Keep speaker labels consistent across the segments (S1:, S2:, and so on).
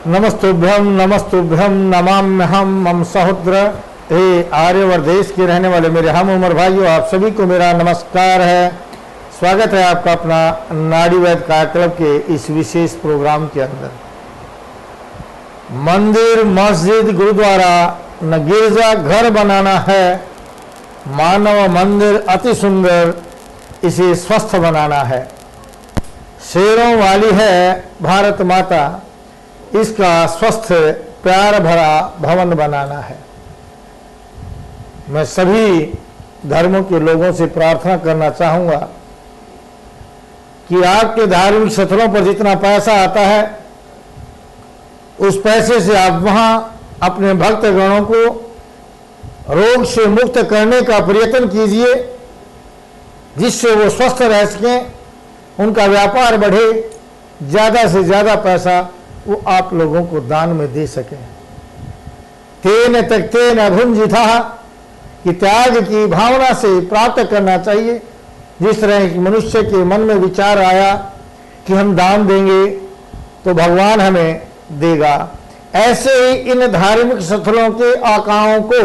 S1: नमस्तुभ्यम नमाम्यहम मम सहोदर। हे आर्यवर्त देश के रहने वाले मेरे हम उम्र भाइयों, आप सभी को मेरा नमस्कार है। स्वागत है आपका अपना नाड़ी वैद्य कार्यक्रम के इस विशेष प्रोग्राम के अंदर। मंदिर, मस्जिद, गुरुद्वारा न गिरजा घर बनाना है, मानव मंदिर अति सुंदर, इसे स्वस्थ बनाना है। शेरों वाली है भारत माता, इसका स्वस्थ प्यार भरा भवन बनाना है। मैं सभी धर्मों के लोगों से प्रार्थना करना चाहूंगा कि आपके धार्मिक स्थलों पर जितना पैसा आता है, उस पैसे से आप वहां अपने भक्तगणों को रोग से मुक्त करने का प्रयत्न कीजिए, जिससे वो स्वस्थ रह सकें, उनका व्यापार बढ़े, ज़्यादा से ज़्यादा पैसा वो आप लोगों को दान में दे सकें। तेन त्यक्ते न भुंजिथा, कि त्याग की भावना से प्राप्त करना चाहिए। जिस तरह की मनुष्य के मन में विचार आया कि हम दान देंगे तो भगवान हमें देगा, ऐसे ही इन धार्मिक स्थलों के आकाओं को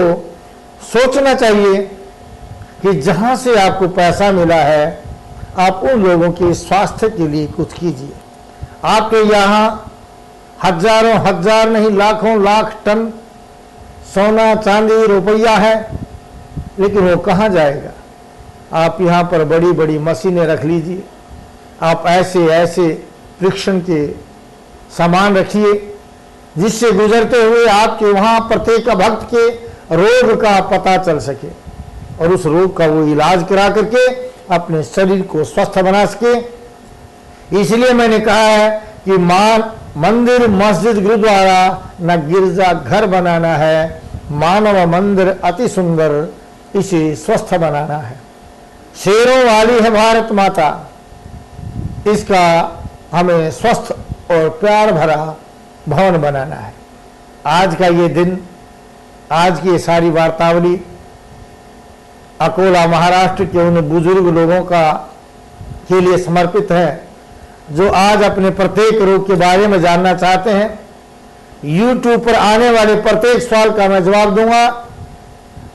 S1: सोचना चाहिए कि जहां से आपको पैसा मिला है, आप उन लोगों के स्वास्थ्य के लिए कुछ कीजिए। आपके यहाँ हजारों हजार नहीं लाखों लाख टन सोना चांदी रुपया है, लेकिन वो कहाँ जाएगा? आप यहाँ पर बड़ी बड़ी मशीनें रख लीजिए, आप ऐसे ऐसे परीक्षण के सामान रखिए, जिससे गुजरते हुए आपके वहाँ प्रत्येक भक्त के रोग का पता चल सके और उस रोग का वो इलाज करा करके अपने शरीर को स्वस्थ बना सके। इसलिए मैंने कहा है कि मंदिर, मस्जिद, गुरुद्वारा न गिरजा घर बनाना है, मानव मंदिर अति सुंदर, इसे स्वस्थ बनाना है। शेरों वाली है भारत माता, इसका हमें स्वस्थ और प्यार भरा भवन बनाना है। आज का ये दिन, आज की सारी वार्तावली अकोला महाराष्ट्र के उन बुजुर्ग लोगों का के लिए समर्पित है, जो आज अपने प्रत्येक रोग के बारे में जानना चाहते हैं। YouTube पर आने वाले प्रत्येक सवाल का मैं जवाब दूंगा।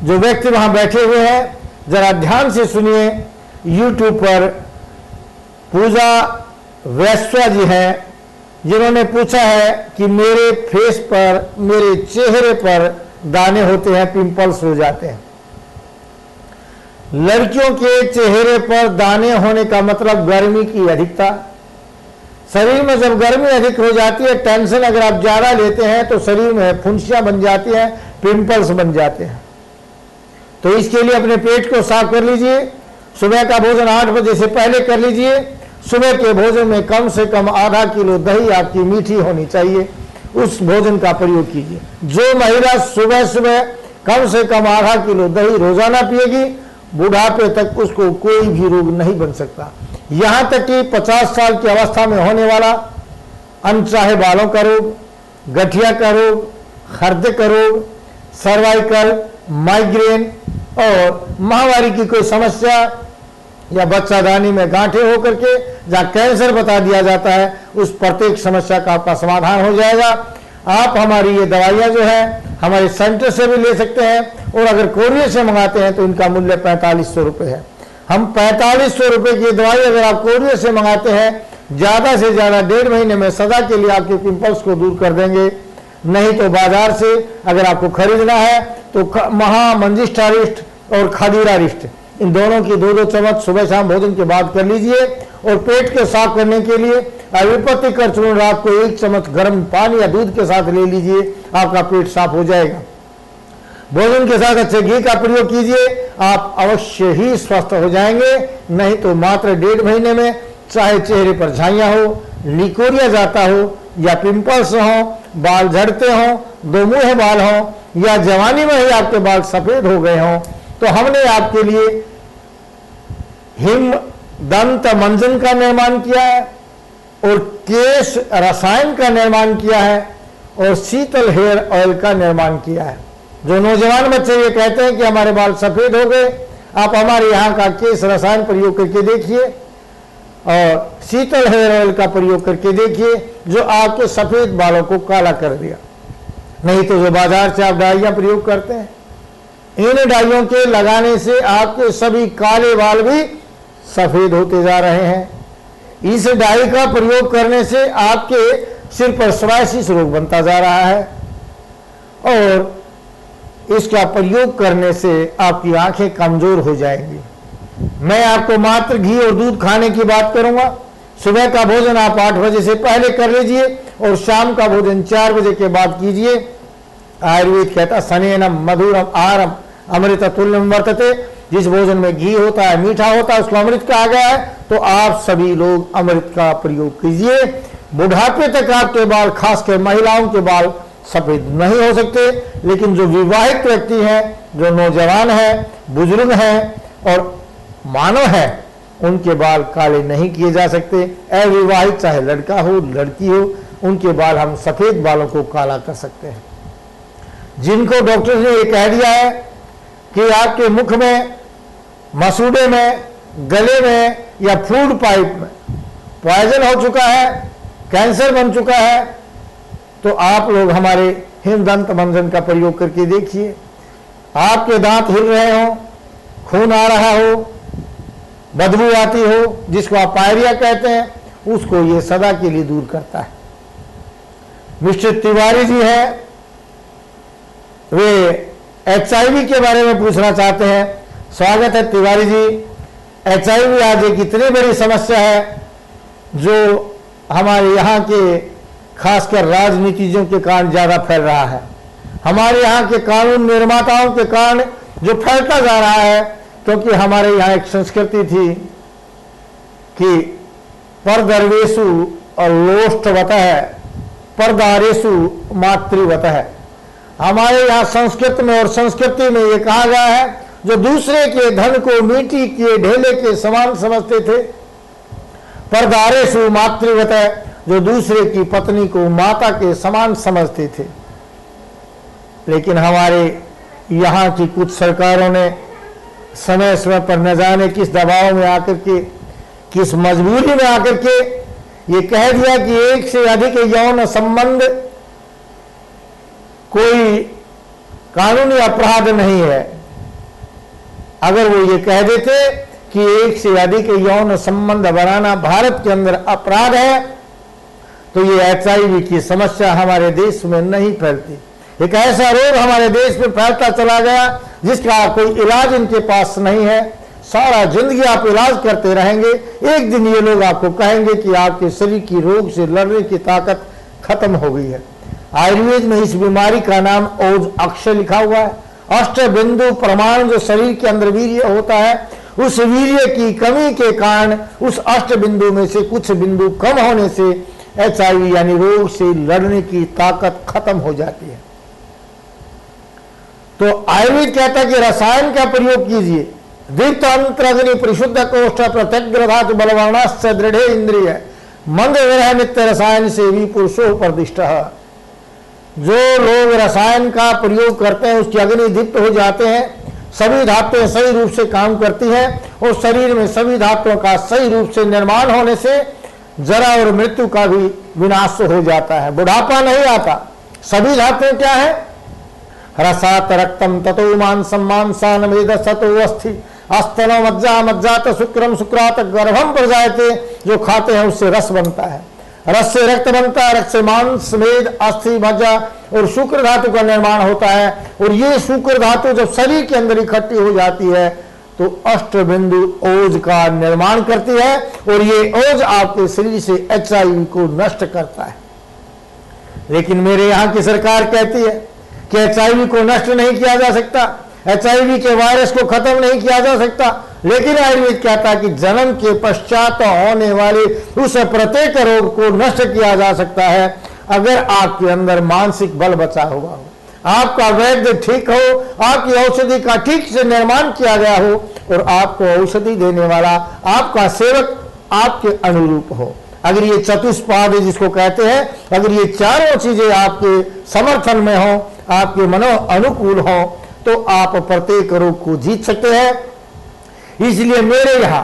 S1: जो व्यक्ति वहां बैठे हुए हैं, जरा ध्यान से सुनिए। YouTube पर पूजा वैश्या जी हैं, जिन्होंने पूछा है कि मेरे फेस पर, मेरे चेहरे पर दाने होते हैं, पिंपल्स हो जाते हैं। लड़कियों के चेहरे पर दाने होने का मतलब गर्मी की अधिकता। शरीर में जब गर्मी अधिक हो जाती है, टेंशन अगर आप ज्यादा लेते हैं तो शरीर में फुंसियां बन जाती हैं, पिंपल्स बन जाते हैं। तो इसके लिए अपने पेट को साफ कर लीजिए। सुबह का भोजन 8 बजे से पहले कर लीजिए। सुबह के भोजन में कम से कम आधा किलो दही आपकी मीठी होनी चाहिए, उस भोजन का प्रयोग कीजिए। जो महिला सुबह सुबह कम से कम आधा किलो दही रोजाना पिएगी, बुढ़ापे तक उसको कोई भी रोग नहीं बन सकता। यहां तक कि 50 साल की अवस्था में होने वाला अनचाहे बालों का रोग, गठिया का रोग, हृदय का रोग, सर्वाइकल, माइग्रेन और माहवारी की कोई समस्या या बच्चादानी में गांठें होकर के जहां कैंसर बता दिया जाता है, उस प्रत्येक समस्या का आपका समाधान हो जाएगा। आप हमारी ये दवाइयां जो है हमारे सेंटर से भी ले सकते हैं, और अगर कोरियर से मंगाते हैं तो इनका मूल्य 4500 रुपये है। हम 4500 रुपये की दवाई अगर आप कोरियर से मंगाते हैं, ज़्यादा से ज़्यादा 1.5 महीने में सदा के लिए आपके पिंपल्स को दूर कर देंगे। नहीं तो बाजार से अगर आपको खरीदना है तो महामंजिष्ठारिष्ट और खदीरारिष्ट, इन दोनों की 2-2 चम्मच सुबह शाम भोजन के बाद कर लीजिए। और पेट को साफ करने के लिए अविपत्ति कर चूर्ण रात को 1 चम्मच गर्म पानी या दूध के साथ ले लीजिए, आपका पेट साफ हो जाएगा। भोजन के साथ अच्छे घी का प्रयोग कीजिए, आप अवश्य ही स्वस्थ हो जाएंगे। नहीं तो मात्र 1.5 महीने में चाहे चेहरे पर झाइयां हो, लिकोरिया जाता हो, या पिंपल्स हो, बाल झड़ते हो, दो मुंह बाल हो, या जवानी में ही आपके बाल सफेद हो गए हों, तो हमने आपके लिए हिम दंत मंजन का निर्माण किया है, और केश रसायन का निर्माण किया है, और शीतल हेयर ऑयल का निर्माण किया है। जो नौजवान बच्चे ये कहते हैं कि हमारे बाल सफेद हो गए, आप हमारे यहाँ का केश रसायन प्रयोग करके देखिए, और शीतल हेयर ऑयल का प्रयोग करके देखिए, जो आपके सफेद बालों को काला कर दिया। नहीं तो जो बाजार से आप डाइयां प्रयोग करते हैं, इन डाइयों के लगाने से आपके सभी काले बाल भी सफेद होते जा रहे हैं। इस डाई का प्रयोग करने से आपके सिर पर सोरायसिस रोग बनता जा रहा है और इसका प्रयोग करने से आपकी आंखें कमजोर हो जाएंगी। मैं आपको मात्र घी और दूध खाने की बात करूंगा। सुबह का भोजन आप 8 बजे से पहले कर लीजिए और शाम का भोजन 4 बजे के बाद कीजिए। आयुर्वेद कहता सनेनम मधुरम आहारम अमृत तुल्यम वर्तते। जिस भोजन में घी होता है, मीठा होता है, उसको अमृत कहा गया है। तो आप सभी लोग अमृत का प्रयोग कीजिए। बुढ़ापे तक आपके बाल, खासकर महिलाओं के बाल सफेद नहीं हो सकते, लेकिन जो विवाहित व्यक्ति हैं, जो नौजवान हैं, बुजुर्ग हैं और मानव हैं, उनके बाल काले नहीं किए जा सकते। अविवाहित चाहे लड़का हो लड़की हो, उनके बाल हम सफेद बालों को काला कर सकते हैं। जिनको डॉक्टर ने ये कह दिया है कि आपके मुख में, मसूड़े में, गले में या फूड पाइप में पॉइजन हो चुका है, कैंसर बन चुका है, तो आप लोग हमारे हिमदंत मंजन का प्रयोग करके देखिए। आपके दांत हिल रहे हो, खून आ रहा हो, बदबू आती हो, जिसको आप पायरिया कहते हैं, उसको ये सदा के लिए दूर करता है। मिस्टर तिवारी जी हैं, वे HIV के बारे में पूछना चाहते हैं। स्वागत है तिवारी जी। HIV आज एक इतनी बड़ी समस्या है जो हमारे यहाँ के खासकर राजनीतिज्ञों के कारण ज्यादा फैल रहा है। हमारे यहाँ के कानून निर्माताओं के कारण जो फैलता जा रहा है, क्योंकि हमारे यहाँ एक संस्कृति थी कि परदर्वेशु और लोष्टवतः परदारेशु मातृवतः। हमारे यहाँ संस्कृत में और संस्कृति में ये कहा गया है, जो दूसरे के धन को मिट्टी के ढेले के समान समझते थे, परदारेशु मातृवतः, जो दूसरे की पत्नी को माता के समान समझते थे। लेकिन हमारे यहाँ की कुछ सरकारों ने समय समय पर न जाने किस दबाव में आकर के, किस मजबूरी में आकर के ये कह दिया कि एक से अधिक यौन संबंध कोई कानूनी अपराध नहीं है। अगर वो ये कह देते कि एक से अधिक यौन संबंध बनाना भारत के अंदर अपराध है, तो ये HIV की समस्या हमारे देश में नहीं फैलती। एक ऐसा रोग हमारे देश में फैलता चला गया जिसका कोई इलाज इनके पास नहीं है। सारा जिंदगी आप इलाज करते रहेंगे, एक दिन ये लोग आपको कहेंगे कि आपके शरीर की रोग से लड़ने की ताकत खत्म हो गई है। आयुर्वेद में इस बीमारी का नाम ओज अक्षय लिखा हुआ है। अष्ट बिंदु प्रमाण जो शरीर के अंदर वीर्य होता है, उस वीर्य की कमी के कारण उस अष्ट बिंदु में से कुछ बिंदु कम होने से HIV यानी रोग से लड़ने की ताकत खत्म हो जाती है। तो आयुर्वेद कहता है कि रसायन का प्रयोग कीजिए। दीप्त अंतरग्नि परिशुद्ध कोष्ठ प्रत्यग्र धातु बलवर्णाश्च दृढ़ इंद्रिय मंद विरह नित्य रसायन से भी पुरुषो प्रतिष्ठ। जो लोग रसायन का प्रयोग करते हैं उसकी अग्नि दीप्त हो जाते हैं, सभी धातुएं सही रूप से काम करती हैं और शरीर में सभी धातुओं का सही रूप से निर्माण होने से जरा और मृत्यु का भी विनाश हो जाता है, बुढ़ापा नहीं आता। सभी धातुएं क्या है? रसात रक्तम ततो मांसम मांसान वेद सतो अस्थि अस्तनो मज्जा मज्जात शुक्रम शुक्रात गर्भम प्रजायते। जो खाते हैं उससे रस बनता है, रस से रक्त बनता है, रक्त से मांस मेद अस्थि मज्जा और शुक्र धातु का निर्माण होता है। और ये शुक्र धातु जब शरीर के अंदर इकट्ठी हो जाती है तो अष्टबिंदु ओज का निर्माण करती है और ये ओज आपके शरीर से HIV को नष्ट करता है। लेकिन मेरे यहाँ की सरकार कहती है कि HIV को नष्ट नहीं किया जा सकता, HIV के वायरस को खत्म नहीं किया जा सकता। लेकिन आयुर्वेद कहता है कि जन्म के पश्चात होने वाले उस प्रत्येक रोग को नष्ट किया जा सकता है अगर आपके अंदर मानसिक बल बचा हुआ हो, आपका वैद्य ठीक हो, आपकी औषधि का ठीक से निर्माण किया गया हो और आपको औषधि देने वाला आपका सेवक आपके अनुरूप हो। अगर ये चतुष्पाद जिसको कहते हैं, अगर ये चारों चीजें आपके समर्थन में हो, आपके मनो अनुकूल हो, तो आप प्रत्येक रोग को जीत सकते हैं। इसलिए मेरे यहाँ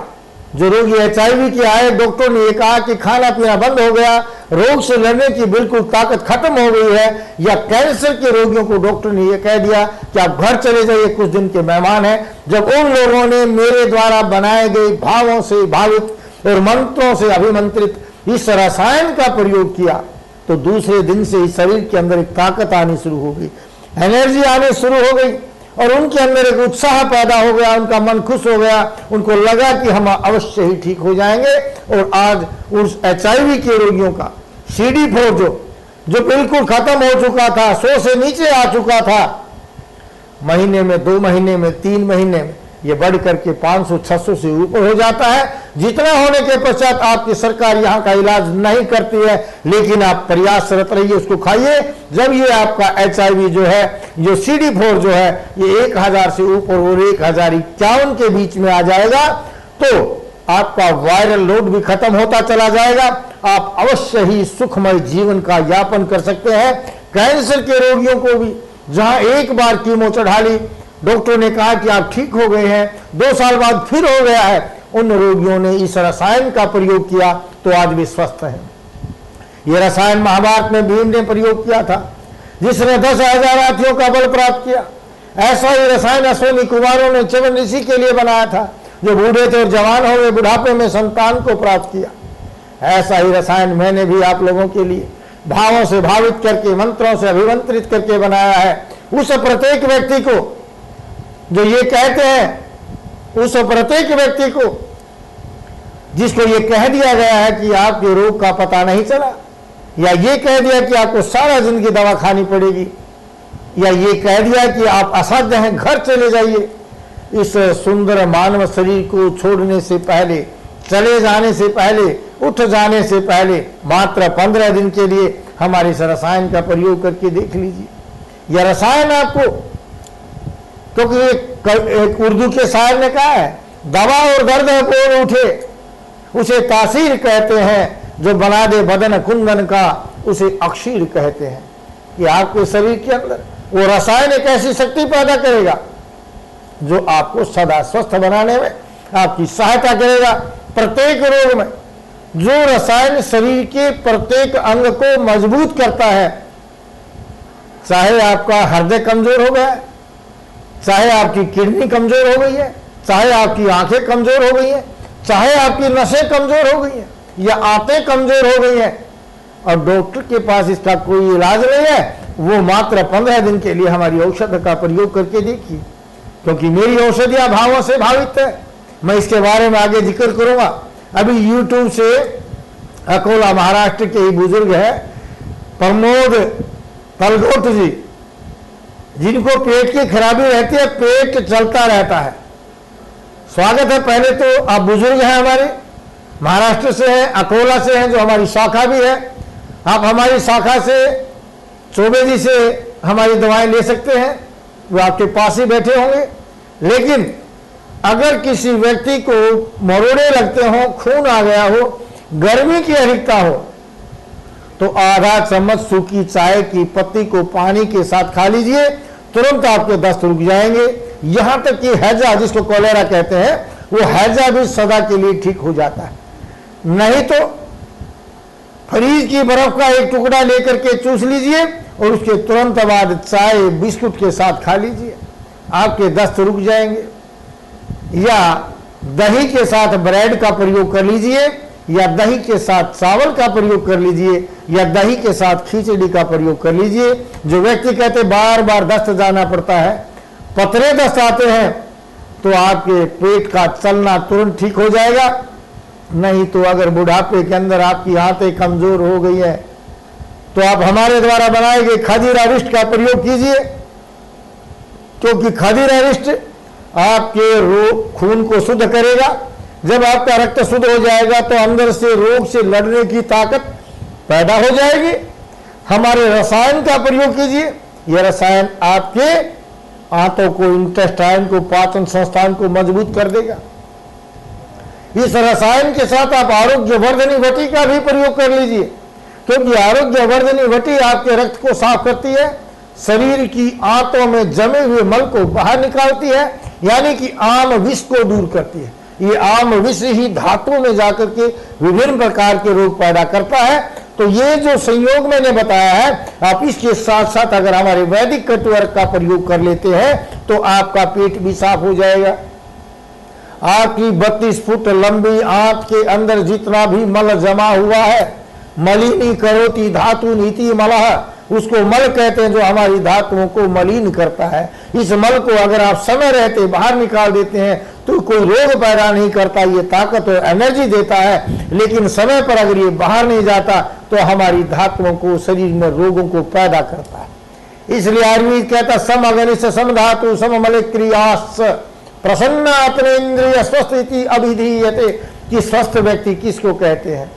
S1: जो रोगी HIV के आए, डॉक्टर ने ये कहा कि खाना पीना बंद हो गया, रोग से लड़ने की बिल्कुल ताकत खत्म हो गई है, या कैंसर के रोगियों को डॉक्टर ने ये कह दिया कि आप घर चले जाइए, कुछ दिन के मेहमान हैं। जब उन लोगों ने मेरे द्वारा बनाए गए भावों से भावित और मंत्रों से अभिमंत्रित इस रसायन का प्रयोग किया, तो दूसरे दिन से इस शरीर के अंदर एक ताकत आनी शुरू हो गई, एनर्जी आनी शुरू हो गई, और उनके अंदर एक उत्साह पैदा हो गया, उनका मन खुश हो गया, उनको लगा कि हम अवश्य ही ठीक हो जाएंगे। और आज उस HIV के रोगियों का CD4 जो बिल्कुल खत्म हो चुका था, 100 से नीचे आ चुका था, महीने में, 2 महीने में, 3 महीने में ये बढ़ करके 500-600 से ऊपर हो जाता है। जितना होने के पश्चात आपकी सरकार यहाँ का इलाज नहीं करती है, लेकिन आप प्रयासरत रहिए, उसको खाइए। जब ये आपका HIV जो है, जो CD4 जो है, ये 1000 से ऊपर और 1051 के बीच में आ जाएगा, तो आपका वायरल लोड भी खत्म होता चला जाएगा। आप अवश्य ही सुखमय जीवन का यापन कर सकते हैं। कैंसर के रोगियों को भी जहां एक बार कीमो चढ़ा ली, डॉक्टर ने कहा कि आप ठीक हो गए हैं, 2 साल बाद फिर हो गया है, उन रोगियों ने इस रसायन का प्रयोग किया तो आज भी स्वस्थ है। यह रसायन महाभारत में भीम ने प्रयोग किया था, जिसने 10,000 हाथियों का बल प्राप्त किया। ऐसा ही रसायन अश्विनी कुमारों ने च्यवन ऋषि के लिए बनाया था, जो बूढ़े थे और जवान हो गए, बुढ़ापे में संतान को प्राप्त किया। ऐसा ही रसायन मैंने भी आप लोगों के लिए भावों से भावित करके, मंत्रों से अभिमंत्रित करके बनाया है। उस प्रत्येक व्यक्ति को जो ये कहते हैं, उस प्रत्येक व्यक्ति को जिसको ये कह दिया गया है कि आपके रोग का पता नहीं चला, या ये कह दिया कि आपको सारा जिंदगी दवा खानी पड़ेगी, या ये कह दिया कि आप असाध्य हैं, घर चले जाइए, इस सुंदर मानव शरीर को छोड़ने से पहले, चले जाने से पहले, उठ जाने से पहले मात्र 15 दिन के लिए हमारे इस रसायन का प्रयोग करके देख लीजिए। यह रसायन आपको, क्योंकि एक उर्दू के शायर ने कहा है, दवा और दर्द है बोल उठे, उसे तासीर कहते हैं, जो बना दे बदन कुंदन का, उसे अक्षीर कहते हैं। कि आपके शरीर के अंदर वो रसायन एक ऐसी शक्ति पैदा करेगा जो आपको सदा स्वस्थ बनाने में आपकी सहायता करेगा। प्रत्येक रोग में जो रसायन शरीर के प्रत्येक अंग को मजबूत करता है, चाहे आपका हृदय कमजोर हो गया है, चाहे आपकी किडनी कमजोर हो गई है, चाहे आपकी आंखें कमजोर हो गई हैं, चाहे आपकी नसें कमजोर हो गई हैं, या आंतें कमजोर हो गई हैं, और डॉक्टर के पास इसका कोई इलाज नहीं है, वो मात्र 15 दिन के लिए हमारी औषध का प्रयोग करके देखिए। क्योंकि मेरी औषधियां भावों से भावित है। मैं इसके बारे में आगे जिक्र करूंगा। अभी YouTube से अकोला महाराष्ट्र के ही बुजुर्ग है प्रमोद तलगोट जी, जिनको पेट की खराबी रहती है, पेट चलता रहता है। स्वागत है। पहले तो आप बुजुर्ग हैं, हमारे महाराष्ट्र से हैं, अकोला से हैं, जो हमारी शाखा भी है। आप हमारी शाखा से चौबे जी से हमारी दवाएं ले सकते हैं, वो आपके पास ही बैठे होंगे। लेकिन अगर किसी व्यक्ति को मरोड़े लगते हो, खून आ गया हो, गर्मी की अधिकता हो, तो आधा चम्मच सूखी चाय की पत्ती को पानी के साथ खा लीजिए, तुरंत आपके दस्त रुक जाएंगे। यहां तक कि हैजा, जिसको कोलेरा कहते हैं, वो हैजा भी सदा के लिए ठीक हो जाता है। नहीं तो फ्रीज की बर्फ का एक टुकड़ा लेकर के चूस लीजिए और उसके तुरंत बाद चाय बिस्कुट के साथ खा लीजिए, आपके दस्त रुक जाएंगे। या दही के साथ ब्रेड का प्रयोग कर लीजिए, या दही के साथ चावल का प्रयोग कर लीजिए, या दही के साथ खिचड़ी का प्रयोग कर लीजिए। जो व्यक्ति कहते बार बार दस्त जाना पड़ता है, पतरे दस्त आते हैं, तो आपके पेट का चलना तुरंत ठीक हो जाएगा। नहीं तो अगर बुढ़ापे के अंदर आपकी आंतें कमजोर हो गई है, तो आप हमारे द्वारा बनाए गए खदीरा रिष्ट का प्रयोग कीजिए, क्योंकि खदीरा रिष्ट आपके रोग खून को शुद्ध करेगा। जब आपका रक्त शुद्ध हो जाएगा तो अंदर से रोग से लड़ने की ताकत पैदा हो जाएगी। हमारे रसायन का प्रयोग कीजिए। यह रसायन आपके आंतों को, इंटेस्टाइन को, पाचन संस्थान को मजबूत कर देगा। इस रसायन के साथ आप आरोग्यवर्धनी वटी का भी प्रयोग कर लीजिए, क्योंकि आरोग्यवर्धनी वटी आपके रक्त को साफ करती है, शरीर की आंतों में जमे हुए मल को बाहर निकालती है, यानी कि आम विष को दूर करती है। ये आम विष ही धातु में जाकर के विभिन्न प्रकार के रोग पैदा करता है। तो ये जो संयोग मैंने बताया है, आप इसके साथ साथ अगर हमारे वैदिक कटुअर्क का प्रयोग कर लेते हैं तो आपका पेट भी साफ हो जाएगा। आपकी 32 फुट लंबी आंत के अंदर जितना भी मल जमा हुआ है, मलिनी करोति धातु नीति मलः, उसको मल कहते हैं, जो हमारी धातुओं को मलिन करता है। इस मल को अगर आप समय रहते बाहर निकाल देते हैं तो कोई रोग पैदा नहीं करता, ये ताकत और एनर्जी देता है। लेकिन समय पर अगर ये बाहर नहीं जाता तो हमारी धातुओं को, शरीर में रोगों को पैदा करता है। इसलिए आयुर्वेद कहता सम अगनिश सम धातु सम मल क्रियास प्रसन्न आत्मेन्द्रिय स्वस्थ इति अभिधीयते, कि स्वस्थ व्यक्ति किसको कहते हैं?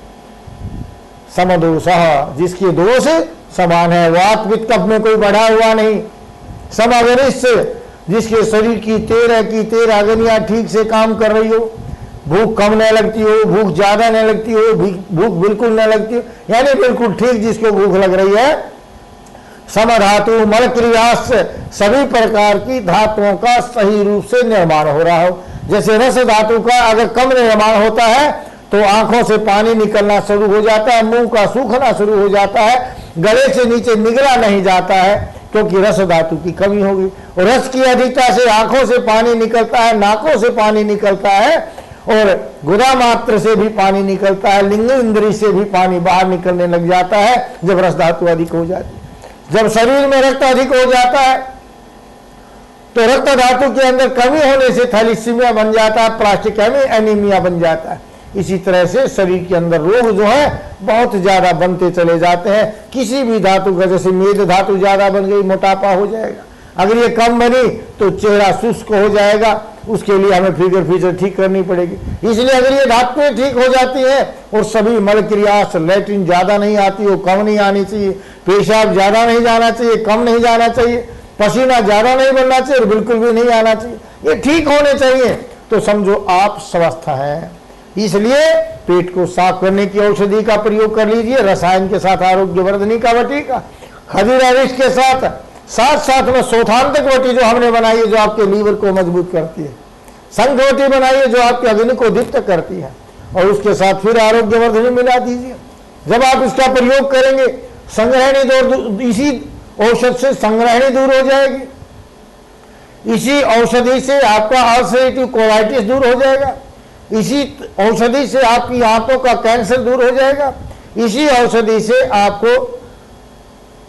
S1: समदोषः, जिसके दोष समान है, वात पित्त कफ में कोई बढ़ा हुआ नहीं। समअगनिश, जिसके शरीर की 13 अग्नियां ठीक से काम कर रही हो, भूख कम नहीं लगती हो, भूख ज्यादा नहीं लगती हो, भूख बिल्कुल नहीं लगती हो, यानी बिल्कुल ठीक जिसको भूख लग रही है। समधातु मल क्रियास, सभी प्रकार की धातुओं का सही रूप से निर्माण हो रहा हो। जैसे रस धातु का अगर कम निर्माण होता है तो आंखों से पानी निकलना शुरू हो जाता है, मुंह का सूखना शुरू हो जाता है, गले से नीचे निगला नहीं जाता है, क्योंकि रस धातु की कमी होगी। और रस की अधिकता से आंखों से पानी निकलता है, नाकों से पानी निकलता है, और गुदा मात्र से भी पानी निकलता है, लिंग इंद्री से भी पानी बाहर निकलने लग जाता है जब रस धातु अधिक हो जाती है। जब शरीर में रक्त अधिक हो जाता है तो रक्त धातु के अंदर कमी होने से थैलीसीमिया बन जाता है, प्लास्टिक एनीमिया बन जाता है। इसी तरह से शरीर के अंदर रोग जो है बहुत ज्यादा बनते चले जाते हैं। किसी भी धातु का, जैसे मेद धातु ज्यादा बन गई, मोटापा हो जाएगा। अगर ये कम बनी तो चेहरा शुष्क हो जाएगा, उसके लिए हमें फिगर फीचर ठीक करनी पड़ेगी। इसलिए अगर ये धातुएं ठीक हो जाती है और सभी मल क्रिया, लैट्रिन ज्यादा नहीं आती हो, कम नहीं आनी चाहिए, पेशाब ज्यादा नहीं जाना चाहिए, कम नहीं जाना चाहिए, पसीना ज्यादा नहीं बनना चाहिए और बिल्कुल भी नहीं आना चाहिए, ये ठीक होने चाहिए, तो समझो आप स्वस्थ हैं। इसलिए पेट को साफ करने की औषधि का प्रयोग कर लीजिए, रसायन के साथ आरोग्यवर्धनी का वटिका, खजूरा वृक्ष के साथ साथ में शोथांतक वटी जो हमने बनाई है, जो आपके लीवर को मजबूत करती है, संघ वटी बनाई है जो आपके अग्नि को दीप्त करती है, और उसके साथ फिर आरोग्यवर्धनी मिला दीजिए। जब आप इसका प्रयोग करेंगे, संग्रहणी दूर, इसी औषध से संग्रहणी दूर हो जाएगी, इसी औषधि से आपका अल्सरेटिव कोलाइटिस दूर हो जाएगा, इसी औषधि से आपकी आंतों का कैंसर दूर हो जाएगा, इसी औषधि से आपको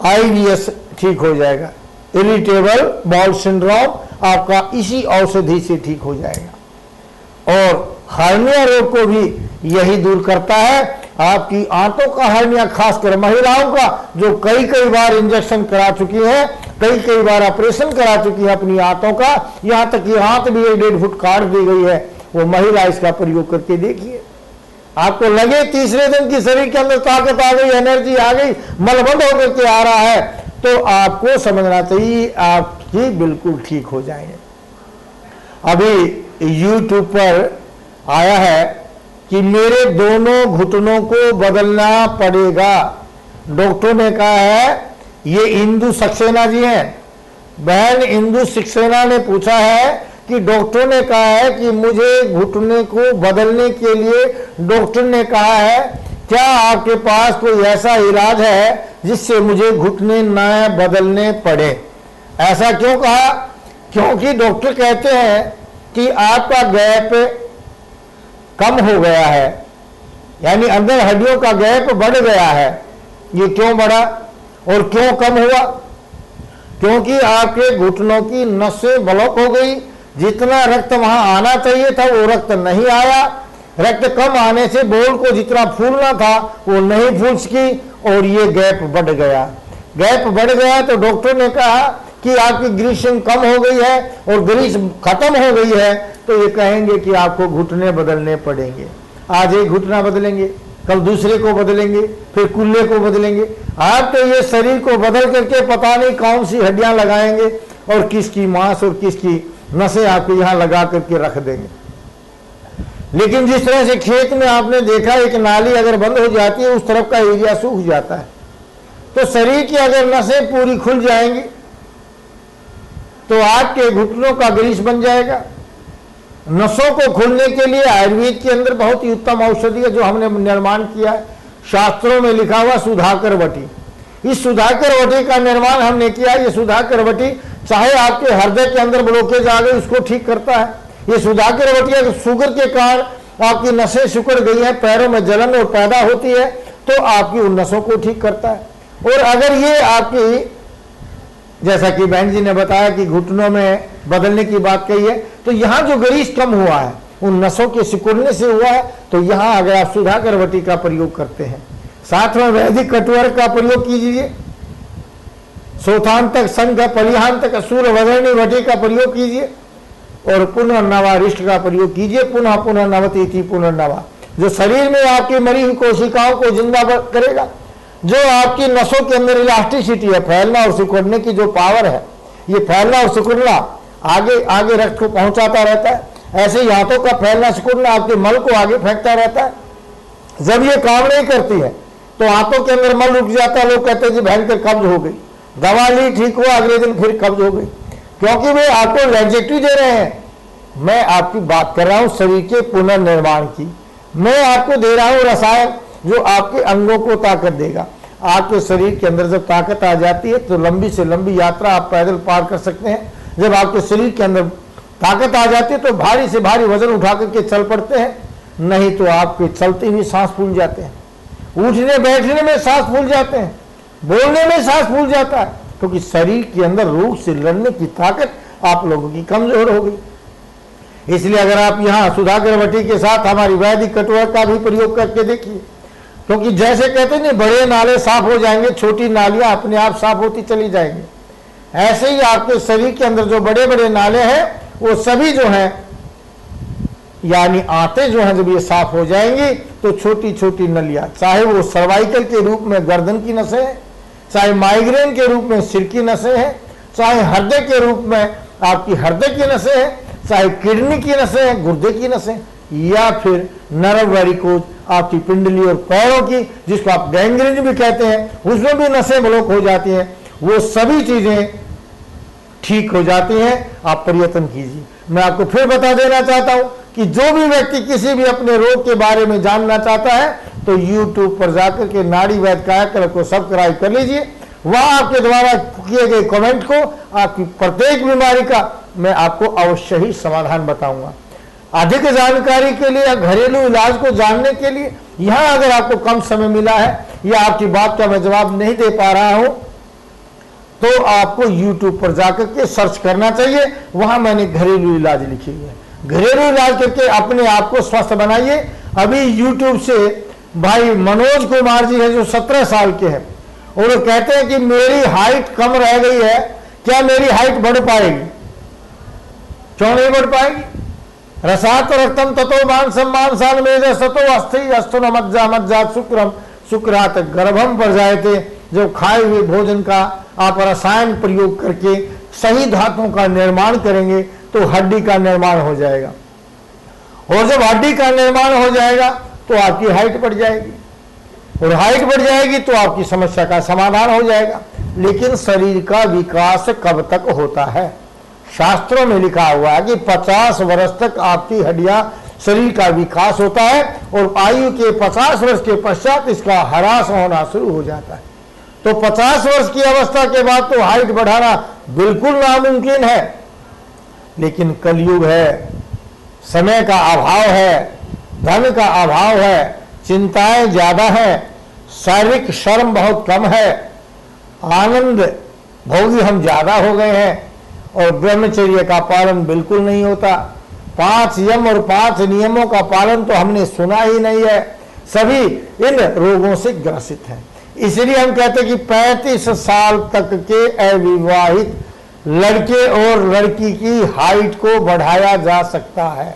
S1: IBS ठीक हो जाएगा, इरिटेबल बाउल सिंड्रोम आपका इसी औषधि से ठीक हो जाएगा। और हार्निया रोग को भी यही दूर करता है। आपकी आंतों का हार्निया, खासकर महिलाओं का, जो कई बार इंजेक्शन करा चुकी है, कई बार ऑपरेशन करा चुकी है अपनी आंतों का, यहाँ तक कि आंत भी 1.5 फुट काट दी गई है, वो महिला इसका प्रयोग करके देखिए। आपको लगे तीसरे दिन की शरीर के अंदर ताकत आ गई, एनर्जी आ गई, मलबंद होकर के आ रहा है, तो आपको समझना चाहिए आपकी बिल्कुल ठीक हो जाएंगे। अभी YouTube पर आया है कि मेरे दोनों घुटनों को बदलना पड़ेगा। डॉक्टर ने कहा है, ये इंदु सक्सेना जी हैं, बहन इंदु सक्सेना ने पूछा है कि डॉक्टर ने कहा है कि मुझे घुटने को बदलने के लिए डॉक्टर ने कहा है, क्या आपके पास कोई ऐसा इलाज है जिससे मुझे घुटने न बदलने पड़े? ऐसा क्यों कहा? क्योंकि डॉक्टर कहते हैं कि आपका गैप कम हो गया है, यानी अंदर हड्डियों का गैप बढ़ गया है। ये क्यों बढ़ा और क्यों कम हुआ? क्योंकि आपके घुटनों की नसें ब्लॉक हो गई, जितना रक्त वहां आना चाहिए था वो रक्त नहीं आया, रक्त कम आने से बोल को जितना फूलना था वो नहीं फूल सकी और ये गैप बढ़ गया। गैप बढ़ गया तो डॉक्टर ने कहा कि आपकी ग्रीसिंग कम हो गई है और ग्रीस खत्म हो गई है, तो ये कहेंगे कि आपको घुटने बदलने पड़ेंगे। आज एक घुटना बदलेंगे, कल दूसरे को बदलेंगे, फिर कुल्ले को बदलेंगे। आप तो ये शरीर को बदल करके पता नहीं कौन सी हड्डियां लगाएंगे और किसकी मांस और किसकी नसें आपको यहां लगा करके रख देंगे। लेकिन जिस तरह से खेत में आपने देखा एक नाली अगर बंद हो जाती है, उस तरफ का एरिया सूख जाता है, तो शरीर की अगर नसें पूरी खुल जाएंगी तो आपके घुटनों का ग्रीस बन जाएगा नसों को खोलने के लिए आयुर्वेद के अंदर बहुत ही उत्तम औषधि है जो हमने निर्माण किया है। शास्त्रों में लिखा हुआ सुधाकर वटी, इस सुधाकर वटी का निर्माण हमने किया। ये सुधाकर वटी चाहे आपके हृदय के अंदर ब्लॉकेज आ गई उसको ठीक करता है। ये सुधाकर वटी अगर शुगर के कारण आपकी नसें सिकुड़ गई हैं, पैरों में जलन और पैदा होती है, तो आपकी उन नसों को ठीक करता है। और अगर ये आपकी, जैसा कि बहन जी ने बताया कि घुटनों में बदलने की बात कही है, तो यहाँ जो ग्रीस कम हुआ है उन नसों के सिकुड़ने से हुआ है, तो यहाँ अगर आप सुधाकर वटी का प्रयोग करते हैं, साथ में वैदिक कटवर्क का प्रयोग कीजिए, सोथांतक संघ परिहांतक सूर्य वदरणी वटी का प्रयोग कीजिए, और पुनर्नवा रिष्ट का प्रयोग कीजिए। पुनः पुनः नवति थी पुनर्नवा, जो शरीर में आपकी मरी हुई कोशिकाओं को जिंदा करेगा, जो आपकी नसों के अंदर इलास्टिसिटी है, फैलना और सिकुड़ने की जो पावर है, ये फैलना और सिकुड़ना आगे आगे रक्त को पहुंचाता रहता है। ऐसे ही हाथों का फैलना सिकुड़ना आपके मल को आगे फेंकता रहता है। जब ये काम नहीं करती है तो हाथों के अंदर मल रुक जाता है। लोग कहते हैं जी भयंकर कब्ज हो गई, दवा ली ठीक हुआ, अगले दिन फिर कब्ज हो गई, क्योंकि वे आपको लैक्सेटिव दे रहे हैं। मैं आपकी बात कर रहा हूं शरीर के पुनर्निर्माण की, मैं आपको दे रहा हूं रसायन जो आपके अंगों को ताकत देगा। आपके शरीर के अंदर जब ताकत आ जाती है तो लंबी से लंबी यात्रा आप पैदल पार कर सकते हैं। जब आपके शरीर के अंदर ताकत आ जाती है तो भारी से भारी वजन उठा करके चल पड़ते हैं, नहीं तो आपके चलते हुए सांस फूल जाते हैं, उठने बैठने में सांस फूल जाते हैं, बोलने में सांस फूल जाता है, क्योंकि शरीर के अंदर रोग से लड़ने की ताकत आप लोगों की कमजोर हो गई। इसलिए अगर आप यहाँ सुधाकर वटी के साथ हमारी वैदिक कटवर्क का भी प्रयोग करके देखिए, क्योंकि जैसे कहते हैं बड़े नाले साफ हो जाएंगे, छोटी नालियां अपने आप साफ होती चली जाएंगी, ऐसे ही आपके शरीर के अंदर जो बड़े बड़े नाले हैं वो सभी जो हैं, यानी आंतें जो हैं, जब ये साफ हो जाएंगी तो छोटी छोटी नलियां, चाहे वो सर्वाइकल के रूप में गर्दन की नसें हैं, चाहे माइग्रेन के रूप में सिर की नसें हैं, चाहे हृदय के रूप में आपकी हृदय की नसें हैं, चाहे किडनी की नसें हैं, गुर्दे की नसें, या फिर नर्व वेरिकोज आपकी पिंडली और पैरों की, जिसको आप गैंग्रीन भी कहते हैं, उसमें भी नसें ब्लॉक हो जाती हैं, वो सभी चीजें ठीक हो जाती हैं। आप प्रयत्न कीजिए। मैं आपको फिर बता देना चाहता हूं कि जो भी व्यक्ति किसी भी अपने रोग के बारे में जानना चाहता है तो YouTube पर जाकर के नाड़ी वैद्य कायाकल्प को सब्सक्राइब कर लीजिए। वहां आपके द्वारा किए गए कमेंट को आपकी प्रत्येक बीमारी का मैं आपको अवश्य ही समाधान बताऊंगा। अधिक जानकारी के लिए या घरेलू इलाज को जानने के लिए यहां अगर आपको कम समय मिला है या आपकी बात का मैं जवाब नहीं दे पा रहा हूं तो आपको YouTube पर जाकर के सर्च करना चाहिए। वहां मैंने घरेलू इलाज लिखी है। घरेलू इलाज करके अपने आप को स्वस्थ बनाइए। अभी YouTube से भाई मनोज कुमार जी हैं जो 17 साल के हैं, और वो कहते हैं कि मेरी हाइट कम रह गई है, क्या मेरी हाइट बढ़ पाएगी? क्यों नहीं बढ़ पाएगी? रसात रक्तम ततो मांसम मांसान मेद सतो अस्थि अस्तु न मज्जा मज्जा शुक्रम शुक्रात गर्भम पर जाए थे। जो खाए हुए भोजन का आप रसायन प्रयोग करके सही धातुओं का निर्माण करेंगे तो हड्डी का निर्माण हो जाएगा, और जब हड्डी का निर्माण हो जाएगा तो आपकी हाइट बढ़ जाएगी, और हाइट बढ़ जाएगी तो आपकी समस्या का समाधान हो जाएगा। लेकिन शरीर का विकास कब तक होता है? शास्त्रों में लिखा हुआ है कि 50 वर्ष तक आपकी हड्डियां शरीर का विकास होता है, और आयु के 50 वर्ष के पश्चात इसका ह्रास होना शुरू हो जाता है। तो 50 वर्ष की अवस्था के बाद तो हाइट बढ़ाना बिल्कुल नामुमकिन है। लेकिन कलयुग है, समय का अभाव है, धन का अभाव है, चिंताएं ज्यादा है, शारीरिक श्रम बहुत कम है, आनंद भोगी हम ज्यादा हो गए हैं, और ब्रह्मचर्य का पालन बिल्कुल नहीं होता। 5 यम और 5 नियमों का पालन तो हमने सुना ही नहीं है। सभी इन रोगों से ग्रसित हैं। इसलिए हम कहते हैं कि 35 साल तक के अविवाहित लड़के और लड़की की हाइट को बढ़ाया जा सकता है,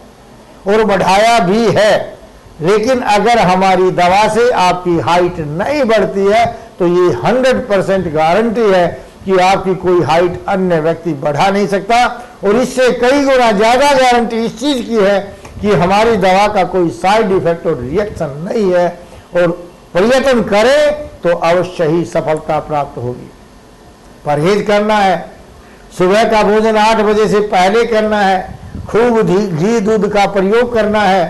S1: और बढ़ाया भी है। लेकिन अगर हमारी दवा से आपकी हाइट नहीं बढ़ती है तो ये 100% गारंटी है कि आपकी कोई हाइट अन्य व्यक्ति बढ़ा नहीं सकता। और इससे कई गुना ज्यादा गारंटी इस चीज की है कि हमारी दवा का कोई साइड इफेक्ट और रिएक्शन नहीं है, और प्रयत्न करें तो अवश्य ही सफलता प्राप्त होगी। परहेज करना है, सुबह का भोजन 8 बजे से पहले करना है, खूब घी दूध का प्रयोग करना है,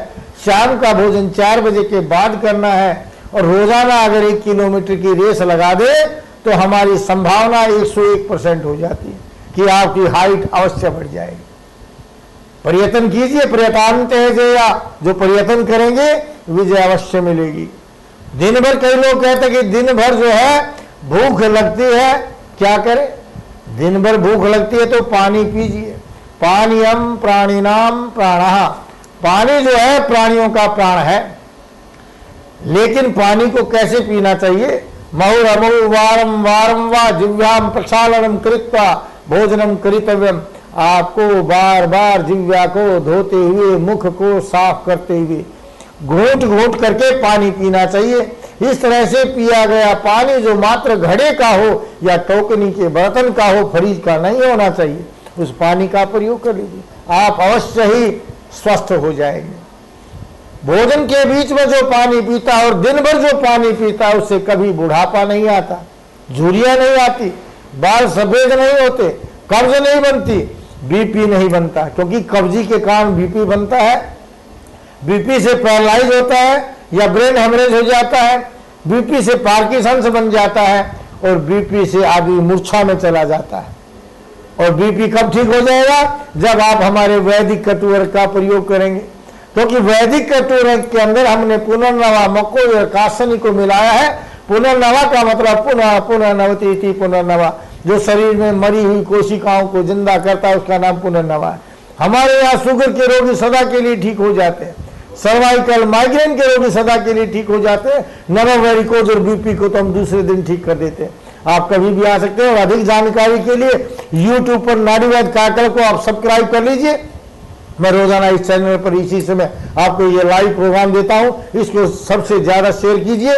S1: शाम का भोजन 4 बजे के बाद करना है, और रोजाना अगर 1 किलोमीटर की रेस लगा दे तो हमारी संभावना 101% हो जाती है कि आपकी हाइट अवश्य बढ़ जाएगी। प्रयत्न कीजिए, प्रयतांत है जया, जो प्रयत्न करेंगे विजय अवश्य मिलेगी। दिन भर कई लोग कहते हैं कि दिन भर जो है भूख लगती है, क्या करें? दिन भर भूख लगती है तो पानी पीजिए। पानीयम प्राणिनाम प्राणः, पानी जो है प्राणियों का प्राण है। लेकिन पानी को कैसे पीना चाहिए? महुरमु वारम वारम वा जिह्वाम प्रक्षालनम कृत्वा भोजनम करितव्यम, आपको बार बार जिह्वा को धोते हुए, मुख को साफ करते हुए घूंट घूंट करके पानी पीना चाहिए। इस तरह से पिया गया पानी जो मात्र घड़े का हो या टोकनी के बर्तन का हो, फ्रिज का नहीं होना चाहिए, उस पानी का प्रयोग कर लीजिए, आप अवश्य ही स्वस्थ हो जाएंगे। भोजन के बीच में जो पानी पीता है और दिन भर जो पानी पीता है उससे कभी बुढ़ापा नहीं आता, झुर्रियां नहीं आती, बाल सफेद नहीं होते, कब्ज नहीं बनती, बीपी नहीं बनता, क्योंकि कब्जी के कारण बीपी बनता है। बीपी से पैरालाइज होता है या ब्रेन हेमरेज हो जाता है, बीपी से पार्किंसंस बन जाता है, और बीपी से आदमी मूर्छा में चला जाता है। और बीपी कब ठीक हो जाएगा? जब आप हमारे वैदिक कटुअर का प्रयोग करेंगे, क्योंकि वैदिक कटुअर के अंदर हमने पुनर्नवा मको और कासनी को मिलाया है। पुनर्नवा का मतलब पुनः पुनर्नवति इति पुनर्नवा, जो शरीर में मरी हुई कोशिकाओं को जिंदा करता है उसका नाम पुनर्नवा है। हमारे यहाँ शुगर के रोगी सदा के लिए ठीक हो जाते हैं, सर्वाइकल माइग्रेन के रोगी सदा के लिए ठीक हो जाते हैं, नर्व और बीपी को तो हम दूसरे दिन ठीक कर देते हैं। आप कभी भी आ सकते हैं। और अधिक जानकारी के लिए YouTube पर नाड़ीवाद काकल को आप सब्सक्राइब कर लीजिए। मैं रोजाना इस चैनल पर इसी समय आपको ये लाइव प्रोग्राम देता हूँ, इसको सबसे ज्यादा शेयर कीजिए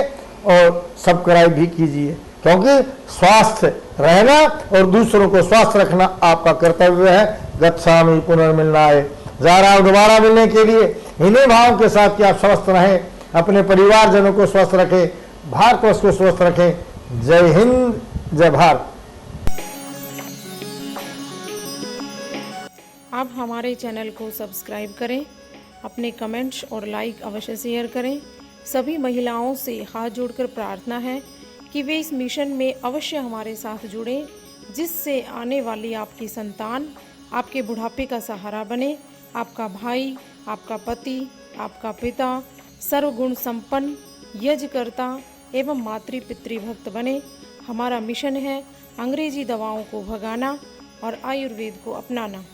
S1: और सब्सक्राइब भी कीजिए, क्योंकि स्वास्थ्य रहना और दूसरों को स्वस्थ रखना आपका कर्तव्य है। गच्छामि पुनर्मिलनाय, जा रहा हूं दोबारा मिलने के लिए। इन्हीं भाव के साथ कि आप स्वस्थ रहें, अपने परिवारजनों को स्वस्थ रखें, भारतवर्ष को स्वस्थ रखें। जय हिंद, जय भारत।
S2: आप हमारे चैनल को सब्सक्राइब करें, अपने कमेंट्स और लाइक अवश्य शेयर करें। सभी महिलाओं से हाथ जोड़कर प्रार्थना है कि वे इस मिशन में अवश्य हमारे साथ जुड़ें, जिससे आने वाली आपकी संतान आपके बुढ़ापे का सहारा बने, आपका भाई, आपका पति, आपका पिता सर्वगुण संपन्न, यज्ञकर्ता एवं मातृ पितृभक्त बने। हमारा मिशन है अंग्रेजी दवाओं को भगाना और आयुर्वेद को अपनाना।